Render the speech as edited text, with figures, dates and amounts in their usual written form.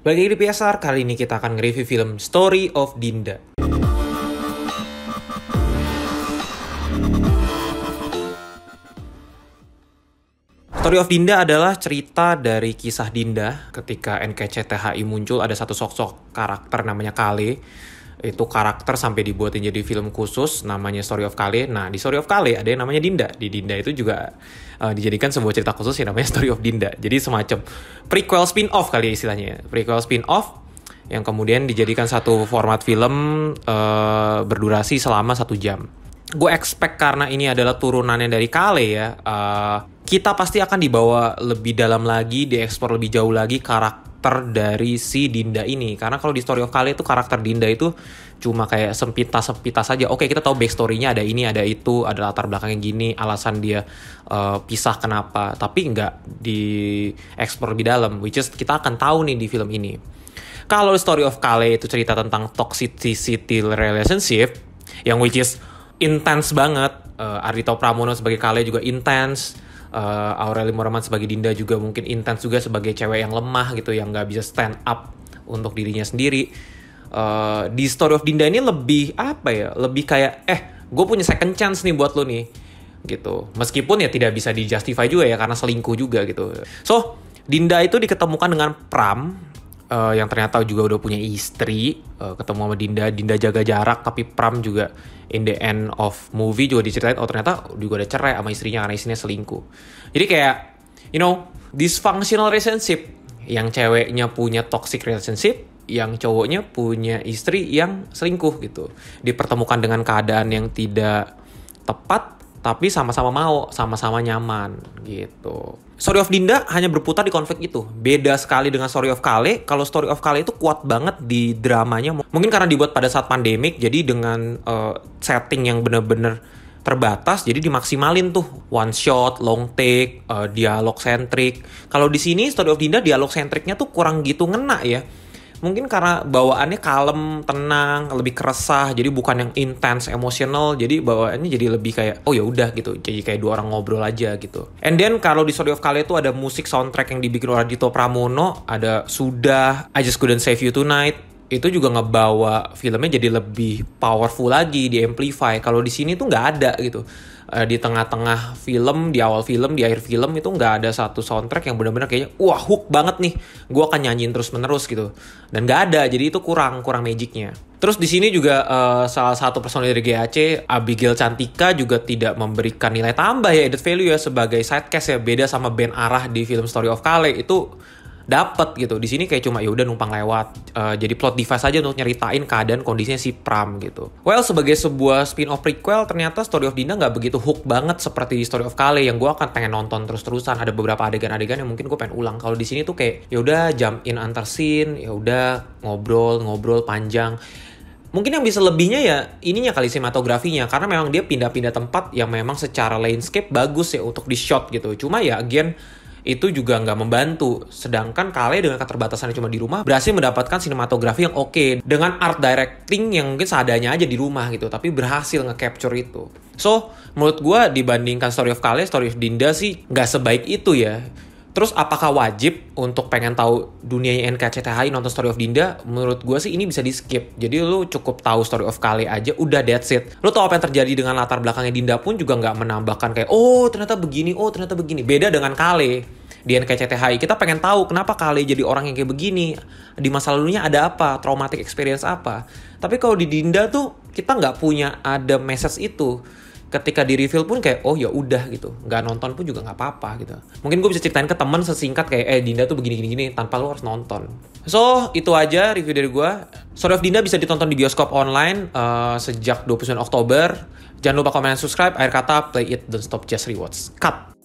Balik lagi di PSR, kali ini kita akan nge-review film Story of Dinda. Story of Dinda adalah cerita dari kisah Dinda. Ketika NKCTHI muncul, ada satu sosok karakter namanya Kale. Itu karakter sampai dibuatin jadi film khusus namanya Story of Kale. Nah, di Story of Kale ada yang namanya Dinda. Di Dinda itu juga dijadikan sebuah cerita khusus yang namanya Story of Dinda. Jadi semacam prequel spin-off kali ya istilahnya. Prequel spin-off yang kemudian dijadikan satu format film berdurasi selama 1 jam. Gue expect karena ini adalah turunannya dari Kale ya, kita pasti akan dibawa lebih dalam lagi, dieksplor lebih jauh lagi karakter dari si Dinda ini. Karena kalau di Story of Kale itu karakter Dinda itu cuma kayak sepintas saja. Oke, kita tahu backstory-nya ada ini, ada itu, ada latar belakangnya gini, alasan dia pisah kenapa. Tapi nggak dieksplor lebih dalam, which is kita akan tahu nih di film ini. Kalau Story of Kale itu cerita tentang toxicity relationship, yang which is intense banget. Ardhito Pramono sebagai Kale juga intense. Aureli Moraman sebagai Dinda juga mungkin intense juga sebagai cewek yang lemah gitu, yang nggak bisa stand up untuk dirinya sendiri. Di Story of Dinda ini lebih apa ya? Lebih kayak gue punya second chance nih buat lo nih gitu. Meskipun ya tidak bisa dijustify juga ya karena selingkuh juga gitu. So Dinda itu diketemukan dengan Pram, yang ternyata juga udah punya istri. Ketemu sama Dinda jaga jarak, tapi Pram juga in the end of movie juga diceritain ternyata juga udah cerai sama istrinya karena istrinya selingkuh. Jadi kayak dysfunctional relationship, yang ceweknya punya toxic relationship, yang cowoknya punya istri yang selingkuh gitu. Dipertemukan dengan keadaan yang tidak tepat, tapi sama-sama mau, sama-sama nyaman gitu. Story of Dinda hanya berputar di konflik itu. Beda sekali dengan Story of Kale. Kalau Story of Kale itu kuat banget di dramanya. Mungkin karena dibuat pada saat pandemik, jadi dengan setting yang bener-bener terbatas, jadi dimaksimalin tuh. One shot, long take, dialog sentrik. Kalau di sini Story of Dinda dialog sentriknya tuh kurang gitu ngena ya. Mungkin karena bawaannya kalem, tenang, lebih keresah, jadi bukan yang intens, emosional. Jadi bawaannya jadi lebih kayak oh ya udah gitu, jadi kayak dua orang ngobrol aja gitu. And then kalau di Story of Kale itu ada musik soundtrack yang dibikin oleh Ardhito Pramono, ada Sudah, I Just Couldn't Save You Tonight. Itu juga ngebawa filmnya jadi lebih powerful lagi, di amplify. Kalau di sini tuh nggak ada gitu. Di tengah-tengah film, di awal film, di akhir film itu nggak ada satu soundtrack yang benar-benar kayaknya wah hook banget nih, gue akan nyanyiin terus-menerus gitu. Dan nggak ada, jadi itu kurang magicnya. Terus di sini juga salah satu personil dari GAC, Abigail Cantika, juga tidak memberikan nilai tambah ya, added value ya sebagai sidecast ya. Beda sama Ben Arah di film Story of Kale, itu dapet gitu. Di sini kayak cuma ya udah numpang lewat, jadi plot device aja untuk nyeritain keadaan kondisinya si Pram gitu. Well, sebagai sebuah spin-off prequel, ternyata Story of Dinda nggak begitu hook banget seperti Story of Kale yang gue akan pengen nonton terus-terusan. Ada beberapa adegan-adegan yang mungkin gue pengen ulang. Kalau di sini tuh kayak ya udah jump in antar scene, ya udah ngobrol panjang. Mungkin yang bisa lebihnya ya ininya kali, sinematografinya, karena memang dia pindah-pindah tempat yang memang secara landscape bagus ya untuk di shot gitu. Cuma ya again, itu juga nggak membantu. Sedangkan Kale dengan keterbatasannya cuma di rumah berhasil mendapatkan sinematografi yang oke, dengan art directing yang mungkin seadanya aja di rumah gitu, tapi berhasil nge-capture itu. So, menurut gue dibandingkan Story of Kale, Story of Dinda sih nggak sebaik itu ya. Terus apakah wajib untuk pengen tahu dunianya NKCTHI nonton Story of Dinda? Menurut gue sih ini bisa di skip. Jadi lu cukup tahu Story of Kale aja, udah that's it. Lu tahu apa yang terjadi dengan latar belakangnya Dinda pun juga nggak menambahkan kayak oh ternyata begini. Beda dengan Kale. Di NKCTHI kita pengen tahu kenapa Kale jadi orang yang kayak begini. Di masa lalunya ada apa, traumatic experience apa. Tapi kalau di Dinda tuh kita nggak punya ada message itu. Ketika di reveal pun kayak oh ya udah gitu, nggak nonton pun juga nggak apa-apa gitu. Mungkin gue bisa ceritain ke teman sesingkat kayak Dinda tuh begini tanpa lo harus nonton. So itu aja review dari gue. Story of Dinda bisa ditonton di bioskop online sejak 29 Oktober. Jangan lupa komen dan subscribe. Akhir kata, play it, don't stop, just rewatch. Cut.